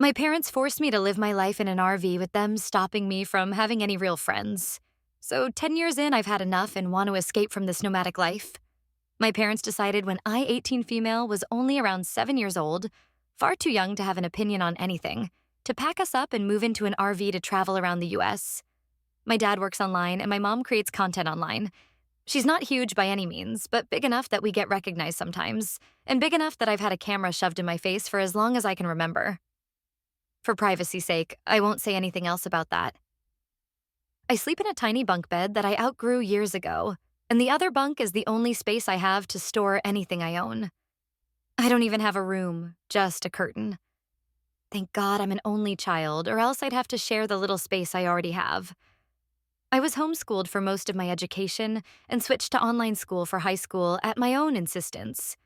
My parents forced me to live my life in an RV with them stopping me from having any real friends. So 10 years in, I've had enough and want to escape from this nomadic life. My parents decided when I, 18 female, was only around 7 years old, far too young to have an opinion on anything, to pack us up and move into an RV to travel around the US. My dad works online and my mom creates content online. She's not huge by any means, but big enough that we get recognized sometimes, and big enough that I've had a camera shoved in my face for as long as I can remember. For privacy's sake, I won't say anything else about that. I sleep in a tiny bunk bed that I outgrew years ago, and the other bunk is the only space I have to store anything I own. I don't even have a room, just a curtain. Thank God I'm an only child, or else I'd have to share the little space I already have. I was homeschooled for most of my education and switched to online school for high school at my own insistence.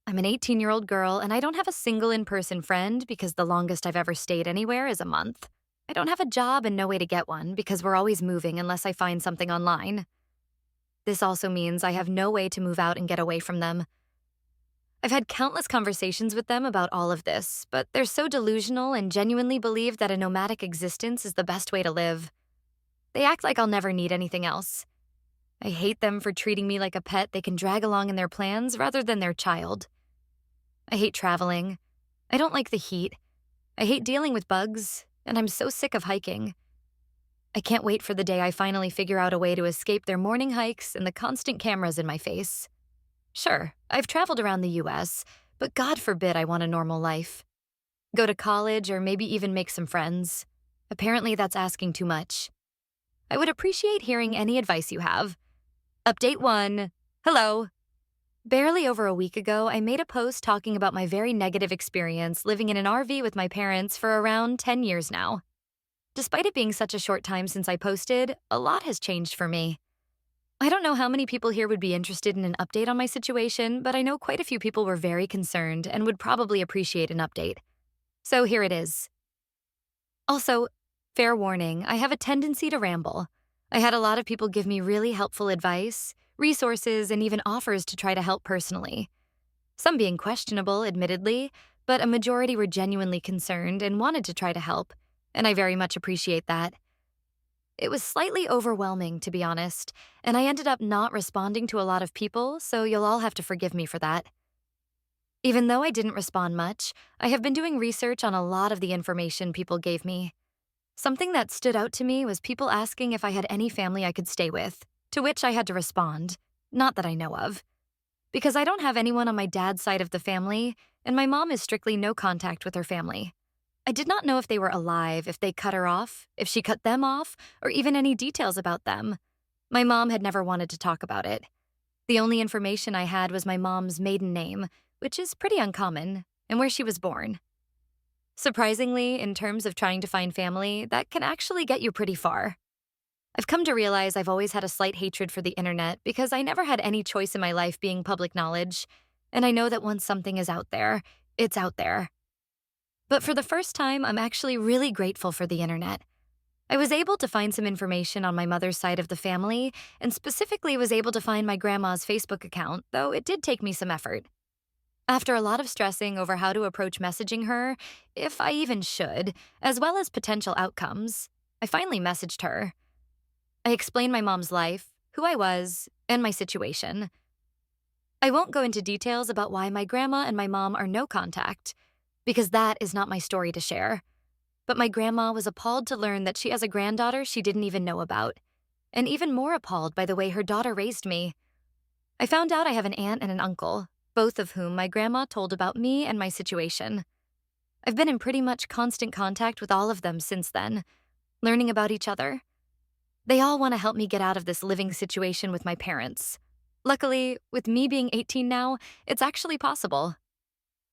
I'm an 18-year-old girl, and I don't have a single in-person friend because the longest I've ever stayed anywhere is a month. I don't have a job and no way to get one because we're always moving unless I find something online. This also means I have no way to move out and get away from them. I've had countless conversations with them about all of this, but they're so delusional and genuinely believe that a nomadic existence is the best way to live. They act like I'll never need anything else. I hate them for treating me like a pet they can drag along in their plans rather than their child. I hate traveling. I don't like the heat. I hate dealing with bugs, and I'm so sick of hiking. I can't wait for the day I finally figure out a way to escape their morning hikes and the constant cameras in my face. Sure, I've traveled around the US, but God forbid I want a normal life. Go to college or maybe even make some friends. Apparently that's asking too much. I would appreciate hearing any advice you have. Update 1. Hello. Barely over a week ago, I made a post talking about my very negative experience living in an RV with my parents for around 10 years now. Despite it being such a short time since I posted, a lot has changed for me. I don't know how many people here would be interested in an update on my situation, but I know quite a few people were very concerned and would probably appreciate an update. So here it is. Also, fair warning, I have a tendency to ramble. I had a lot of people give me really helpful advice, resources, and even offers to try to help personally. Some being questionable, admittedly, but a majority were genuinely concerned and wanted to try to help, and I very much appreciate that. It was slightly overwhelming, to be honest, and I ended up not responding to a lot of people, so you'll all have to forgive me for that. Even though I didn't respond much, I have been doing research on a lot of the information people gave me. Something that stood out to me was people asking if I had any family I could stay with, to which I had to respond, not that I know of. Because I don't have anyone on my dad's side of the family, and my mom is strictly no contact with her family. I did not know if they were alive, if they cut her off, if she cut them off, or even any details about them. My mom had never wanted to talk about it. The only information I had was my mom's maiden name, which is pretty uncommon, and where she was born. Surprisingly, in terms of trying to find family, that can actually get you pretty far. I've come to realize I've always had a slight hatred for the internet because I never had any choice in my life being public knowledge, and I know that once something is out there, it's out there. But for the first time, I'm actually really grateful for the internet. I was able to find some information on my mother's side of the family, and specifically was able to find my grandma's Facebook account, though it did take me some effort. After a lot of stressing over how to approach messaging her, if I even should, as well as potential outcomes, I finally messaged her. I explained my mom's life, who I was, and my situation. I won't go into details about why my grandma and my mom are no contact, because that is not my story to share. But my grandma was appalled to learn that she has a granddaughter she didn't even know about, and even more appalled by the way her daughter raised me. I found out I have an aunt and an uncle, both of whom my grandma told about me and my situation. I've been in pretty much constant contact with all of them since then, learning about each other. They all want to help me get out of this living situation with my parents. Luckily, with me being 18 now, it's actually possible.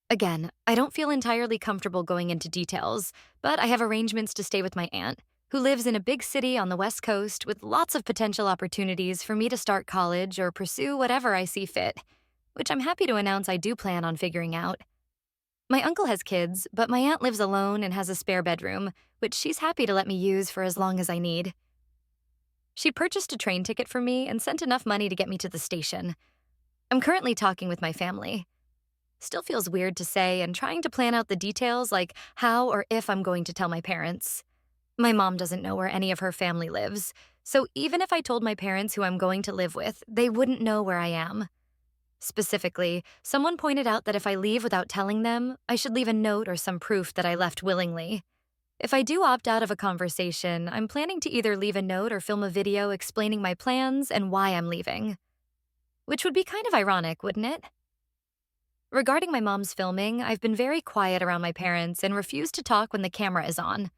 Again, I don't feel entirely comfortable going into details, but I have arrangements to stay with my aunt, who lives in a big city on the West Coast with lots of potential opportunities for me to start college or pursue whatever I see fit, which I'm happy to announce I do plan on figuring out. My uncle has kids, but my aunt lives alone and has a spare bedroom, which she's happy to let me use for as long as I need. She purchased a train ticket for me and sent enough money to get me to the station. I'm currently talking with my family. Still feels weird to say and trying to plan out the details like how or if I'm going to tell my parents. My mom doesn't know where any of her family lives, so even if I told my parents who I'm going to live with, they wouldn't know where I am. Specifically, someone pointed out that if I leave without telling them, I should leave a note or some proof that I left willingly. If I do opt out of a conversation, I'm planning to either leave a note or film a video explaining my plans and why I'm leaving. Which would be kind of ironic, wouldn't it? Regarding my mom's filming, I've been very quiet around my parents and refuse to talk when the camera is on.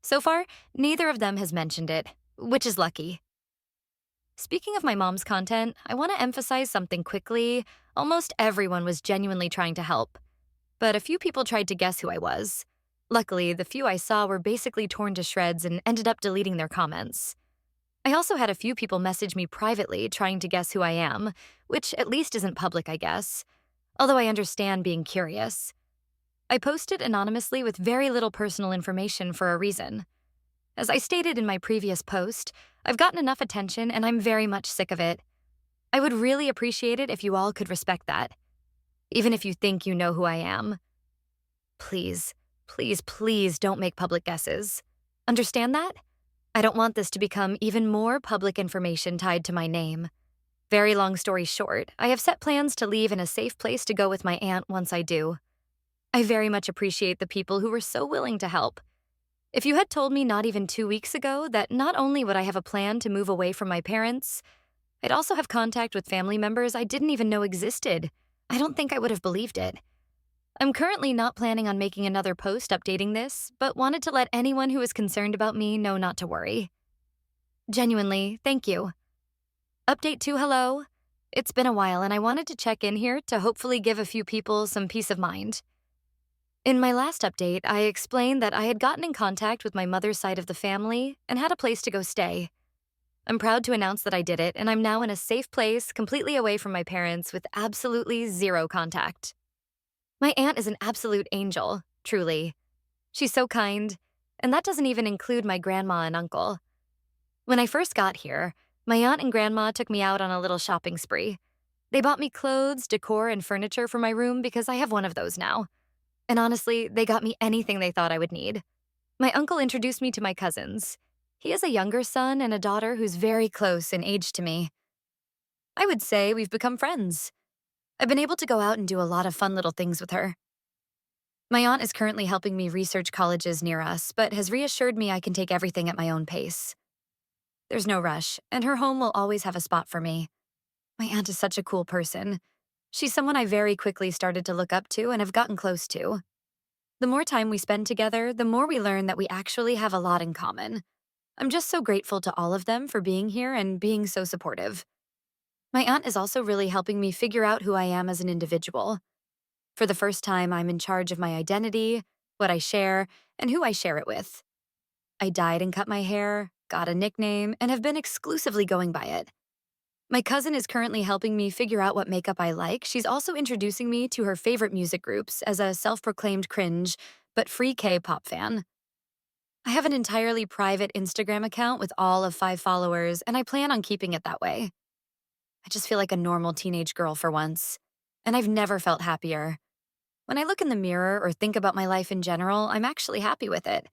So far, neither of them has mentioned it, which is lucky. Speaking of my mom's content, I want to emphasize something quickly. Almost everyone was genuinely trying to help, but a few people tried to guess who I was. Luckily, the few I saw were basically torn to shreds and ended up deleting their comments. I also had a few people message me privately trying to guess who I am, which at least isn't public, I guess, although I understand being curious. I posted anonymously with very little personal information for a reason. As I stated in my previous post, I've gotten enough attention and I'm very much sick of it. I would really appreciate it if you all could respect that, even if you think you know who I am. Please, please, please don't make public guesses. Understand that? I don't want this to become even more public information tied to my name. Very long story short, I have set plans to leave in a safe place to go with my aunt once I do. I very much appreciate the people who were so willing to help. If you had told me not even 2 weeks ago that not only would I have a plan to move away from my parents, I'd also have contact with family members I didn't even know existed, I don't think I would have believed it. I'm currently not planning on making another post updating this, but wanted to let anyone who is concerned about me know not to worry. Genuinely, thank you. Update 2, hello. It's been a while and I wanted to check in here to hopefully give a few people some peace of mind. In my last update, I explained that I had gotten in contact with my mother's side of the family and had a place to go stay. I'm proud to announce that I did it, and I'm now in a safe place, completely away from my parents, with absolutely zero contact. My aunt is an absolute angel, truly. She's so kind, and that doesn't even include my grandma and uncle. When I first got here, my aunt and grandma took me out on a little shopping spree. They bought me clothes, decor, and furniture for my room because I have one of those now. And honestly, they got me anything they thought I would need. My uncle introduced me to my cousins. He has a younger son and a daughter who's very close in age to me. I would say we've become friends. I've been able to go out and do a lot of fun little things with her. My aunt is currently helping me research colleges near us, but has reassured me I can take everything at my own pace. There's no rush, and her home will always have a spot for me. My aunt is such a cool person. She's someone I very quickly started to look up to and have gotten close to. The more time we spend together, the more we learn that we actually have a lot in common. I'm just so grateful to all of them for being here and being so supportive. My aunt is also really helping me figure out who I am as an individual. For the first time, I'm in charge of my identity, what I share, and who I share it with. I dyed and cut my hair, got a nickname, and have been exclusively going by it. My cousin is currently helping me figure out what makeup I like. She's also introducing me to her favorite music groups as a self-proclaimed cringe, but free K-pop fan. I have an entirely private Instagram account with all of 5 followers, and I plan on keeping it that way. I just feel like a normal teenage girl for once, and I've never felt happier. When I look in the mirror or think about my life in general, I'm actually happy with it.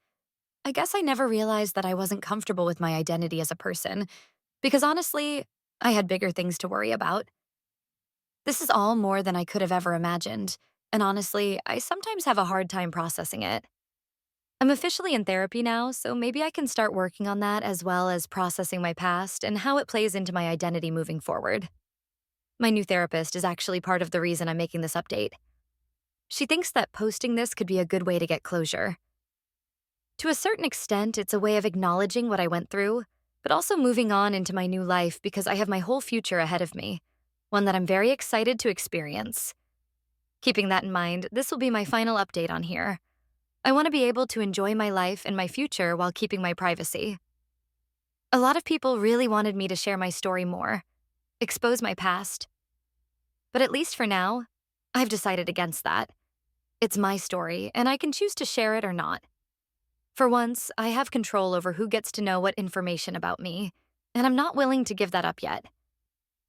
I guess I never realized that I wasn't comfortable with my identity as a person, because honestly, I had bigger things to worry about. This is all more than I could have ever imagined, and honestly, I sometimes have a hard time processing it. I'm officially in therapy now, so maybe I can start working on that as well as processing my past and how it plays into my identity moving forward. My new therapist is actually part of the reason I'm making this update. She thinks that posting this could be a good way to get closure. To a certain extent, it's a way of acknowledging what I went through, but also moving on into my new life because I have my whole future ahead of me, one that I'm very excited to experience. Keeping that in mind, this will be my final update on here. I want to be able to enjoy my life and my future while keeping my privacy. A lot of people really wanted me to share my story more, expose my past. But at least for now, I've decided against that. It's my story, and I can choose to share it or not. For once, I have control over who gets to know what information about me, and I'm not willing to give that up yet.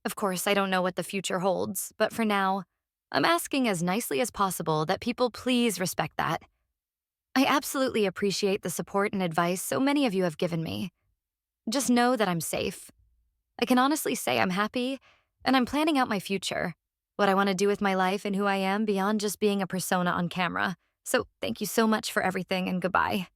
Of course, I don't know what the future holds, but for now, I'm asking as nicely as possible that people please respect that. I absolutely appreciate the support and advice so many of you have given me. Just know that I'm safe. I can honestly say I'm happy, and I'm planning out my future, what I want to do with my life and who I am beyond just being a persona on camera. So thank you so much for everything and goodbye.